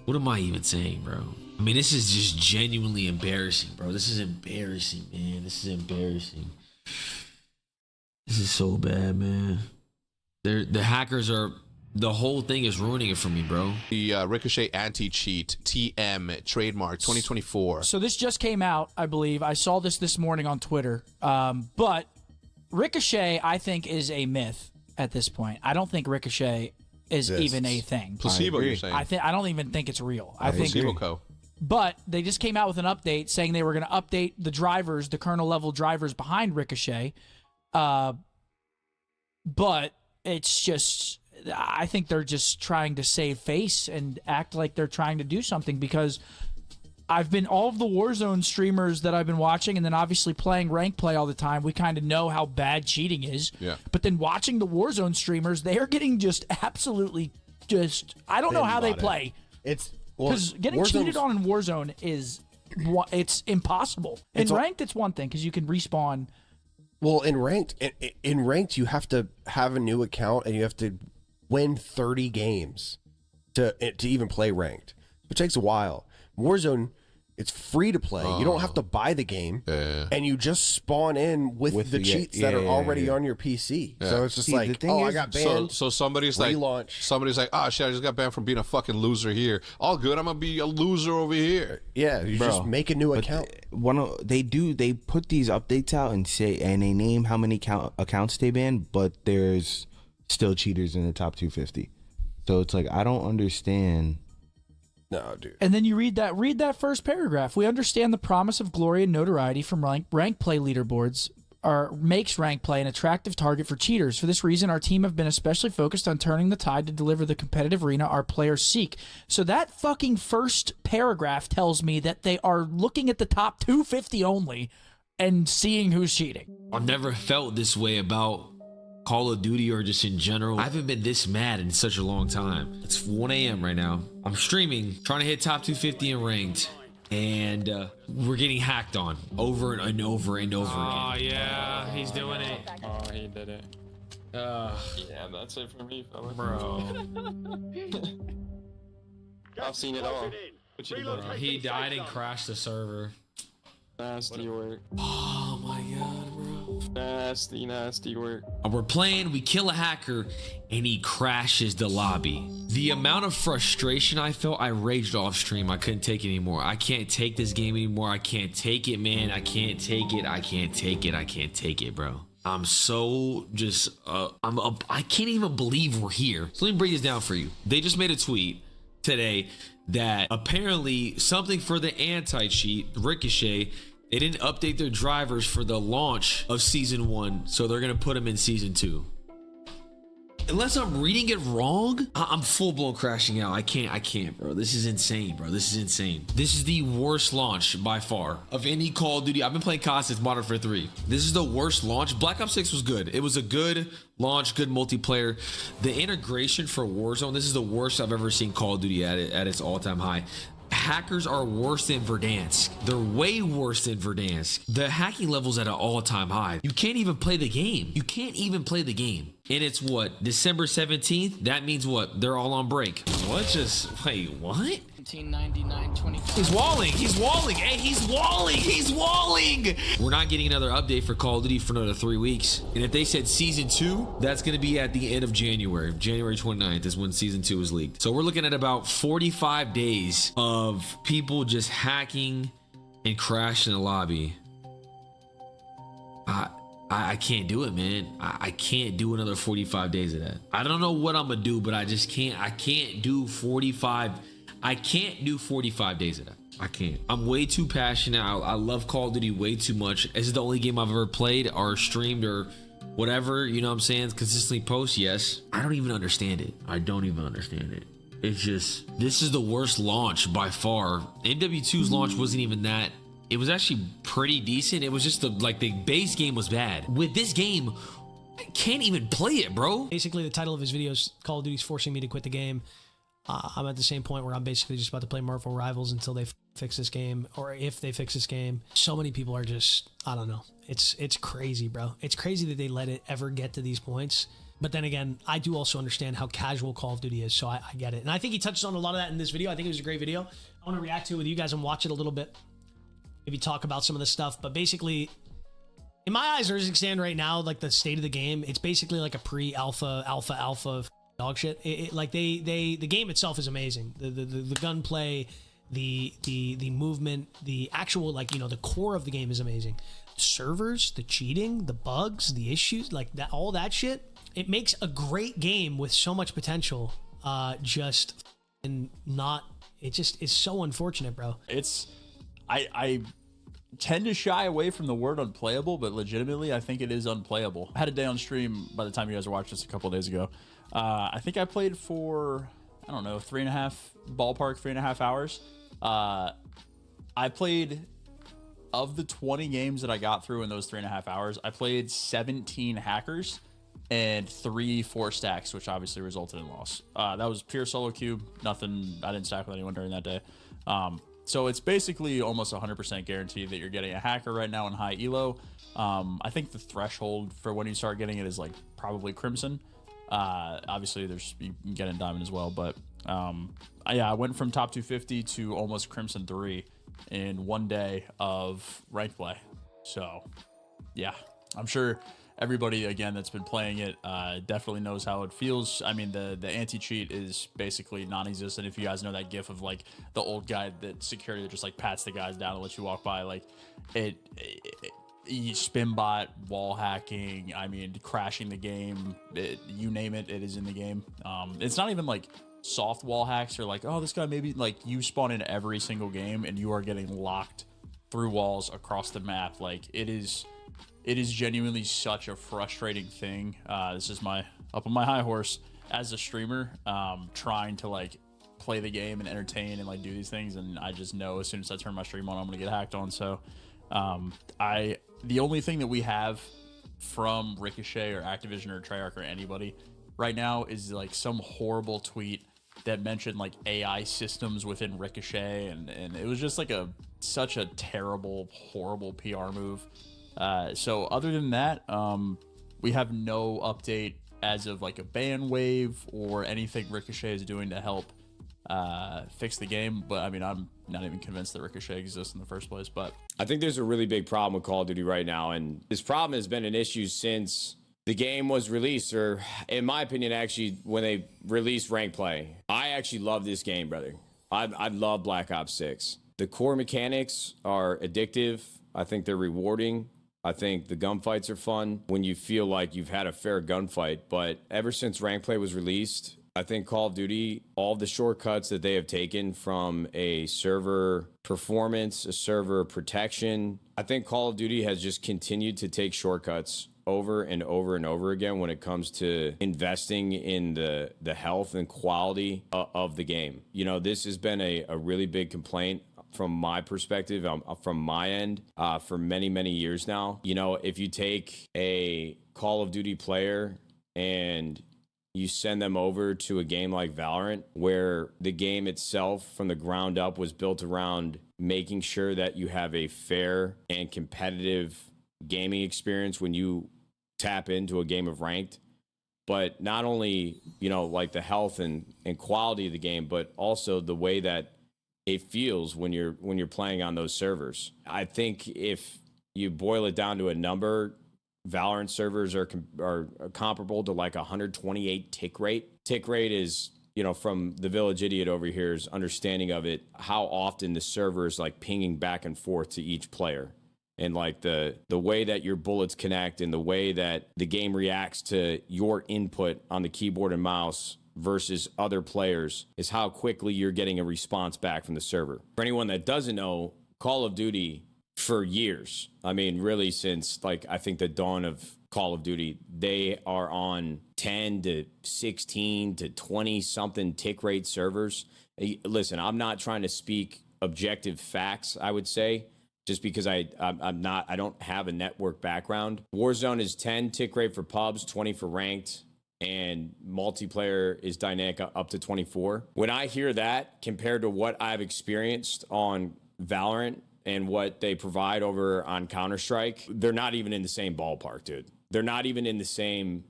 What am I even saying, bro? I mean, this is just genuinely embarrassing, bro. This is embarrassing, man. This is embarrassing. This is so bad, man. The hackers are... The whole thing is ruining it for me, bro. The Ricochet anti-cheat, TM, trademark, 2024. So this just came out, I believe. I saw this morning on Twitter. But Ricochet, I think, is a myth at this point. I don't think Ricochet is even a thing. Placebo, you're saying? I don't even think it's real. I think Placebo Co. But they just came out with an update saying they were going to update the drivers, the kernel level drivers behind Ricochet. But it's just, I think they're just trying to save face and act like they're trying to do something, because I've been, all of the Warzone streamers that I've been watching, and then obviously playing rank play all the time, we kind of know how bad cheating is. Yeah. But then watching the Warzone streamers, they are getting just absolutely just, I don't know how they play. It's because getting cheated on in Warzone is, it's impossible. In ranked, it's one thing because you can respawn. Well, in ranked, you have to have a new account and you have to win 30 games to even play ranked, which takes a while. Warzone, it's free to play. You don't have to buy the game, and you just spawn in with the cheats that are already on your PC. So it's just like, I got banned. So somebody's like, oh shit, I just got banned from being a fucking loser here. All good, I'm gonna be a loser over here. Yeah, you just make a new account. They put these updates out and they name how many accounts they ban, but there's still cheaters in the top 250. So it's like, I don't understand. No, dude. And then you read that first paragraph. We understand the promise of glory and notoriety from rank play leaderboards makes rank play an attractive target for cheaters. For this reason, our team have been especially focused on turning the tide to deliver the competitive arena our players seek. So that fucking first paragraph tells me that they are looking at the top 250 only and seeing who's cheating. I've never felt this way about Call of Duty or just in general. I haven't been this mad in such a long time. It's 1 a.m. right now. I'm streaming, trying to hit top 250 in ranked, and we're getting hacked on over and over and over again. Oh yeah, he's doing it. Oh, he did it. Yeah, that's it for me, fella. Bro. I've seen it all. He died and crashed the server. Nasty work. Oh my god, bro. Nasty work. We're playing, we kill a hacker, and he crashes the lobby. The amount of frustration I felt, I raged off stream. I couldn't take it anymore. I can't take this game anymore. I can't take it, man. I can't take it. I can't take it. I can't take it, bro. I'm so just, I can't even believe we're here. So let me break this down for you. They just made a tweet today that apparently something for the anti-cheat, Ricochet, they didn't update their drivers for the launch of season 1, so they're gonna put them in season 2. Unless I'm reading it wrong, I'm full-blown crashing out. I can't, bro. This is insane, bro. This is insane. This is the worst launch by far of any Call of Duty. I've been playing COD since Modern Warfare 3. This is the worst launch. Black Ops 6 was good. It was a good launch, good multiplayer. The integration for Warzone, this is the worst I've ever seen Call of Duty at its all-time high. Hackers are worse than Verdansk. They're way worse than Verdansk. The hacking level's at an all-time high. You can't even play the game. You can't even play the game. And it's what? December 17th? That means what? They're all on break. What? Wait, what? 1999-20. He's walling. He's walling. Hey, he's walling. He's walling. We're not getting another update for Call of Duty for another 3 weeks. And if they said season 2, that's going to be at the end of January. January 29th is when season 2 is leaked. So we're looking at about 45 days of people just hacking and crashing the lobby. I can't do it, man. I can't do another 45 days of that. I don't know what I'm gonna do, but I just can't. I can't do 45 days of that. I can't. I'm way too passionate. I love Call of Duty way too much. This is the only game I've ever played or streamed or whatever, you know what I'm saying? Consistently post, yes. I don't even understand it. I don't even understand it. It's just, this is the worst launch by far. MW2's launch wasn't even that. It was actually pretty decent. It was just the base game was bad. With this game, I can't even play it, bro. Basically, the title of his video is Call of Duty's forcing me to quit the game. I'm at the same point where I'm basically just about to play Marvel Rivals until they fix this game, or if they fix this game. So many people are just, I don't know. It's crazy, bro. It's crazy that they let it ever get to these points. But then again, I do also understand how casual Call of Duty is, so I get it. And I think he touched on a lot of that in this video. I think it was a great video. I want to react to it with you guys and watch it a little bit. Maybe talk about some of this stuff. But basically, in my eyes, as it stands right now, like the state of the game, it's basically like a alpha dog shit. The game itself is amazing. The gunplay, the movement, the actual, like, you know, the core of the game is amazing. The servers, the cheating, the bugs, the issues, like that, all that shit. It makes a great game with so much potential. It just is so unfortunate, bro. I tend to shy away from the word unplayable, but legitimately, I think it is unplayable. I had a day on stream by the time you guys were watching this a couple of days ago. I think I played for, I don't know, 3.5 hours. I played, of the 20 games that I got through in those 3.5 hours, I played 17 hackers and 3 4 stacks, which obviously resulted in loss. That was pure solo cube. Nothing, I didn't stack with anyone during that day. So it's basically almost 100% guaranteed that you're getting a hacker right now in high elo. I think the threshold for when you start getting it is like probably crimson. Obviously you can get in diamond as well, but I went from top 250 to almost crimson 3 in one day of ranked play. So yeah, I'm sure everybody, again, that's been playing it definitely knows how it feels. I mean, the anti-cheat is basically non-existent. If you guys know that gif of like the old guy that security that just like pats the guys down and lets you walk by, like spin bot, wall hacking, I mean, crashing the game, you name it, it is in the game. It's not even like soft wall hacks or like, oh, this guy maybe, like, you spawn in every single game and you are getting locked through walls across the map. Like, it is genuinely such a frustrating thing. This is my up on my high horse as a streamer, trying to like play the game and entertain and like do these things, and I just know as soon as I turn my stream on, I'm gonna get hacked on. So the only thing that we have from Ricochet or Activision or Treyarch or anybody right now is like some horrible tweet that mentioned like AI systems within Ricochet, and it was just like such a terrible, horrible PR move. So other than that, we have no update as of like a ban wave or anything Ricochet is doing to help fix the game. But I mean, I'm not even convinced that Ricochet exists in the first place. But I think there's a really big problem with Call of Duty right now, and this problem has been an issue since the game was released, or in my opinion, actually, when they released rank play. I actually love this game, brother. I love Black Ops 6. The core mechanics are addictive. I think they're rewarding. I think the gunfights are fun when you feel like you've had a fair gunfight. But ever since rank play was released, I think Call of Duty, all the shortcuts that they have taken from a server performance, a server protection, I think Call of Duty has just continued to take shortcuts over and over and over again when it comes to investing in the health and quality of the game. You know, this has been a really big complaint from my perspective, from my end, for many, many years now. You know, if you take a Call of Duty player and you send them over to a game like Valorant, where the game itself from the ground up was built around making sure that you have a fair and competitive gaming experience when you tap into a game of ranked, but not only, you know, like the health and quality of the game, but also the way that it feels when you're playing on those servers. I think if you boil it down to a number, Valorant servers are comparable to like 128 tick rate. Tick rate is, you know, from the Village Idiot over here's understanding of it, how often the server is like pinging back and forth to each player. And like the way that your bullets connect and the way that the game reacts to your input on the keyboard and mouse versus other players is how quickly you're getting a response back from the server. For anyone that doesn't know, Call of Duty for years, I mean, really since like I think the dawn of Call of Duty, they are on 10 to 16 to 20 something tick rate servers. Listen, I'm not trying to speak objective facts, I would say, just because I don't have a network background. Warzone is 10 tick rate for pubs, 20 for ranked, and multiplayer is dynamic up to 24. When I hear that compared to what I've experienced on Valorant and what they provide over on Counter-Strike, they're not even in the same ballpark, dude. They're not even in the same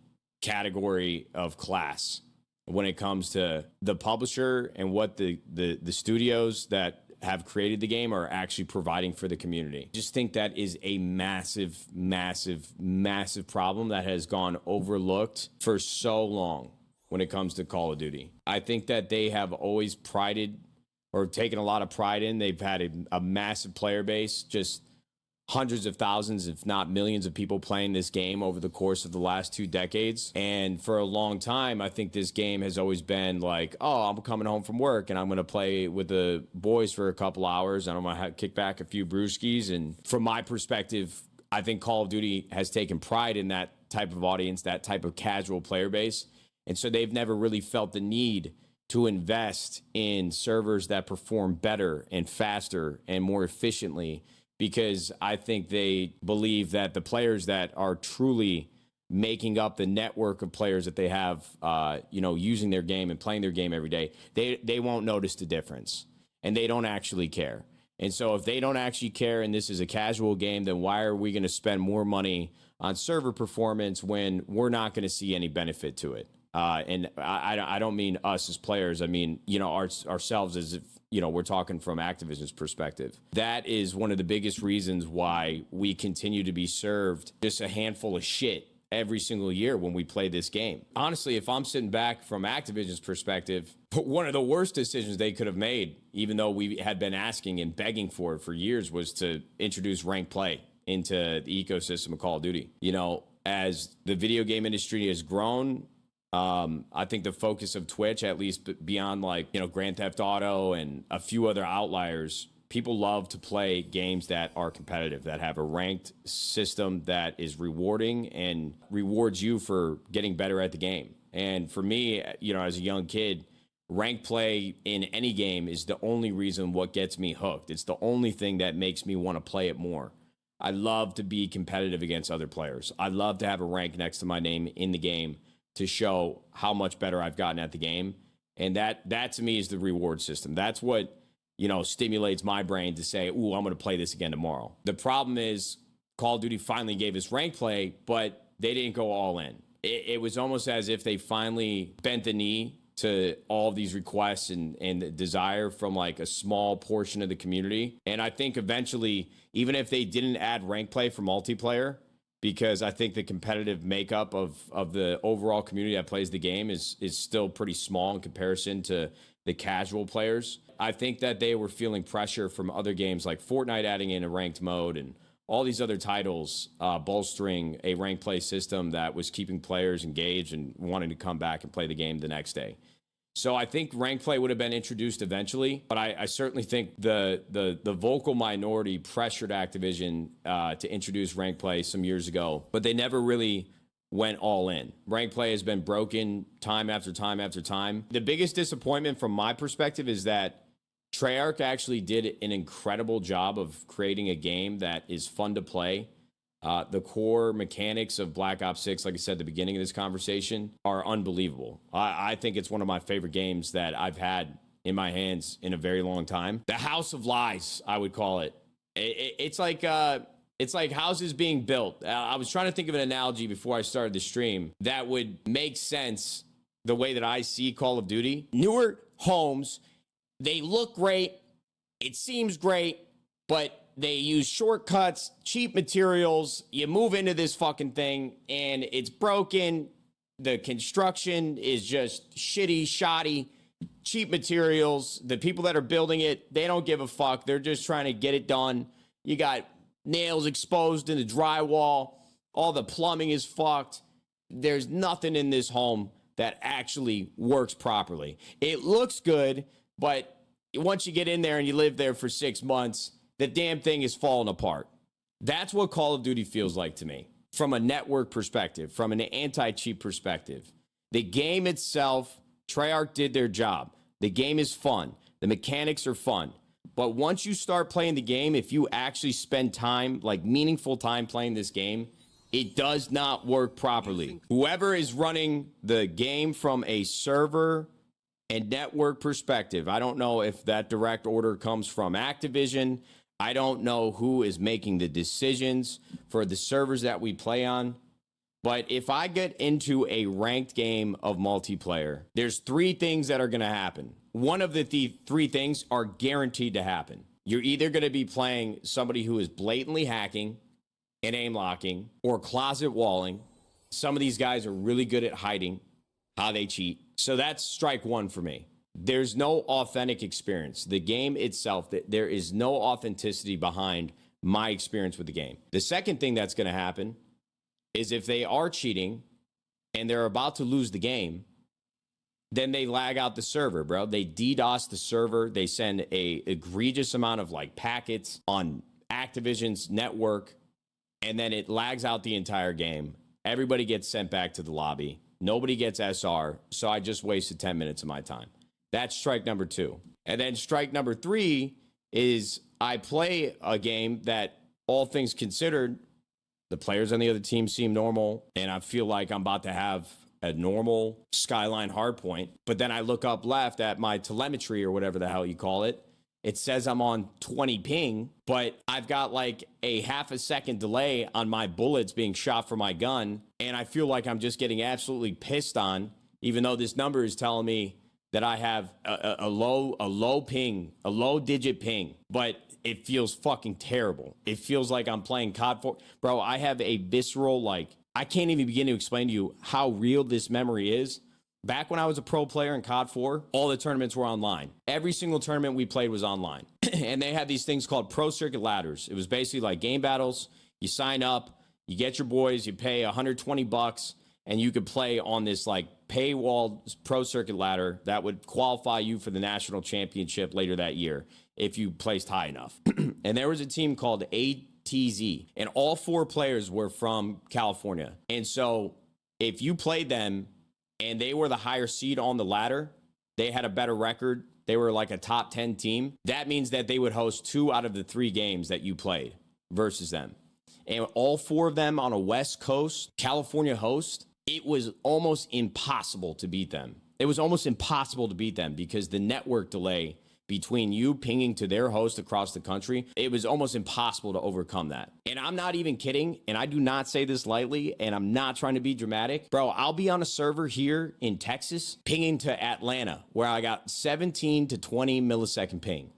category of class when it comes to the publisher and what the studios that have created the game are actually providing for the community. I just think that is a massive, massive, massive problem that has gone overlooked for so long when it comes to Call of Duty. I think that they have always prided or taken a lot of pride in. They've had a massive player base, just hundreds of thousands, if not millions of people playing this game over the course of the last 2 decades. And for a long time, I think this game has always been like, oh, I'm coming home from work and I'm going to play with the boys for a couple hours and I'm going to kick back a few brewskis. And from my perspective, I think Call of Duty has taken pride in that type of audience, that type of casual player base. And so they've never really felt the need to invest in servers that perform better and faster and more efficiently, because I think they believe that the players that are truly making up the network of players that they have, using their game and playing their game every day, they won't notice the difference, and they don't actually care. And so if they don't actually care and this is a casual game, then why are we going to spend more money on server performance when we're not going to see any benefit to it? And I don't mean us as players. I mean, ourselves as if, we're talking from Activision's perspective. That is one of the biggest reasons why we continue to be served just a handful of shit every single year when we play this game. Honestly, if I'm sitting back from Activision's perspective, one of the worst decisions they could have made, even though we had been asking and begging for it for years, was to introduce ranked play into the ecosystem of Call of Duty. As the video game industry has grown, I think the focus of Twitch, at least beyond Grand Theft Auto and a few other outliers, people love to play games that are competitive, that have a ranked system that is rewarding and rewards you for getting better at the game. And for me, as a young kid, ranked play in any game is the only reason what gets me hooked. It's the only thing that makes me want to play it more. I love to be competitive against other players. I love to have a rank next to my name in the game to show how much better I've gotten at the game. And that to me is the reward system. That's what, stimulates my brain to say, ooh, I'm going to play this again tomorrow. The problem is Call of Duty finally gave us rank play, but they didn't go all in. It was almost as if they finally bent the knee to all of these requests and the desire from a small portion of the community. And I think eventually, even if they didn't add rank play for multiplayer, because I think the competitive makeup of the overall community that plays the game is still pretty small in comparison to the casual players. I think that they were feeling pressure from other games like Fortnite adding in a ranked mode and all these other titles bolstering a ranked play system that was keeping players engaged and wanting to come back and play the game the next day. So I think ranked play would have been introduced eventually, but I certainly think the vocal minority pressured Activision to introduce ranked play some years ago, but they never really went all in. Ranked play has been broken time after time after time. The biggest disappointment from my perspective is that Treyarch actually did an incredible job of creating a game that is fun to play. The core mechanics of Black Ops 6, like I said at the beginning of this conversation, are unbelievable. I think it's one of my favorite games that I've had in my hands in a very long time. The House of Lies, I would call it. It's like houses being built. I was trying to think of an analogy before I started the stream that would make sense the way that I see Call of Duty. Newer homes, they look great, it seems great, but they use shortcuts, cheap materials. You move into this fucking thing and it's broken. The construction is just shitty, shoddy, cheap materials. The people that are building it, they don't give a fuck. They're just trying to get it done. You got nails exposed in the drywall. All the plumbing is fucked. There's nothing in this home that actually works properly. It looks good, but once you get in there and you live there for 6 months, the damn thing is falling apart. That's what Call of Duty feels like to me. From a network perspective, from an anti-cheat perspective. The game itself, Treyarch did their job. The game is fun. The mechanics are fun. But once you start playing the game, if you actually spend time, meaningful time playing this game, it does not work properly. Whoever is running the game from a server and network perspective, I don't know if that direct order comes from Activision. I don't know who is making the decisions for the servers that we play on, But if I get into a ranked game of multiplayer, there's 3 things that are going to happen. One of the 3 things are guaranteed to happen. You're either going to be playing somebody who is blatantly hacking and aim locking or closet walling. Some of these guys are really good at hiding how they cheat. So that's strike 1 for me. There's no authentic experience. The game itself, there is no authenticity behind my experience with the game. The second thing that's going to happen is if they are cheating and they're about to lose the game, then they lag out the server, bro. They DDoS the server. They send a egregious amount of like packets on Activision's network, and then it lags out the entire game. Everybody gets sent back to the lobby. Nobody gets SR, so I just wasted 10 minutes of my time. That's strike number 2. And then strike number 3 is I play a game that, all things considered, the players on the other team seem normal, and I feel like I'm about to have a normal Skyline hardpoint. But then I look up left at my telemetry or whatever the hell you call it. It says I'm on 20 ping, but I've got like a half a second delay on my bullets being shot from my gun. And I feel like I'm just getting absolutely pissed on, even though this number is telling me that I have a low ping, a low digit ping, but it feels fucking terrible. It feels like I'm playing COD 4. Bro, I have a visceral, like, I can't even begin to explain to you how real this memory is. Back when I was a pro player in COD 4, all the tournaments were online. Every single tournament we played was online. And they had these things called pro circuit ladders. It was basically like game battles. You sign up, you get your boys, you pay $120, and you could play on this like paywall pro circuit ladder that would qualify you for the national championship later that year if you placed high enough. And there was a team called ATZ, and all 4 players were from California. And so if you played them and they were the higher seed on the ladder, they had a better record, they were like a top 10 team, that means that they would host 2 out of the 3 games that you played versus them. And all 4 of them on a West Coast California host, it was almost impossible to beat them. It was almost impossible to beat them because the network delay between you pinging to their host across the country, it was almost impossible to overcome that. And I'm not even kidding, and I do not say this lightly, and I'm not trying to be dramatic. Bro, I'll be on a server here in Texas pinging to Atlanta where I got 17 to 20 millisecond ping.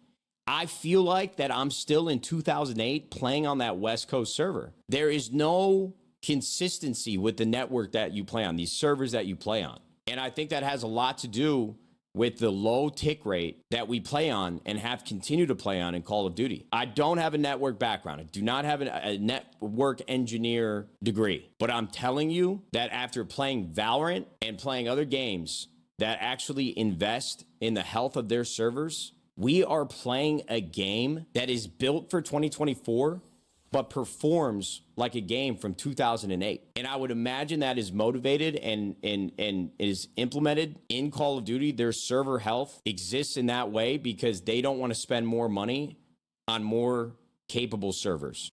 I feel like that I'm still in 2008 playing on that West Coast server. There is no consistency with the network that you play on, these servers that you play on. And I think that has a lot to do with the low tick rate that we play on and have continued to play on in Call of Duty. I don't have a network background. I do not have a network engineer degree. But I'm telling you that after playing Valorant and playing other games that actually invest in the health of their servers, we are playing a game that is built for 2024, but performs like a game from 2008. And I would imagine that is motivated and is implemented in Call of Duty. Their server health exists in that way because they don't want to spend more money on more capable servers.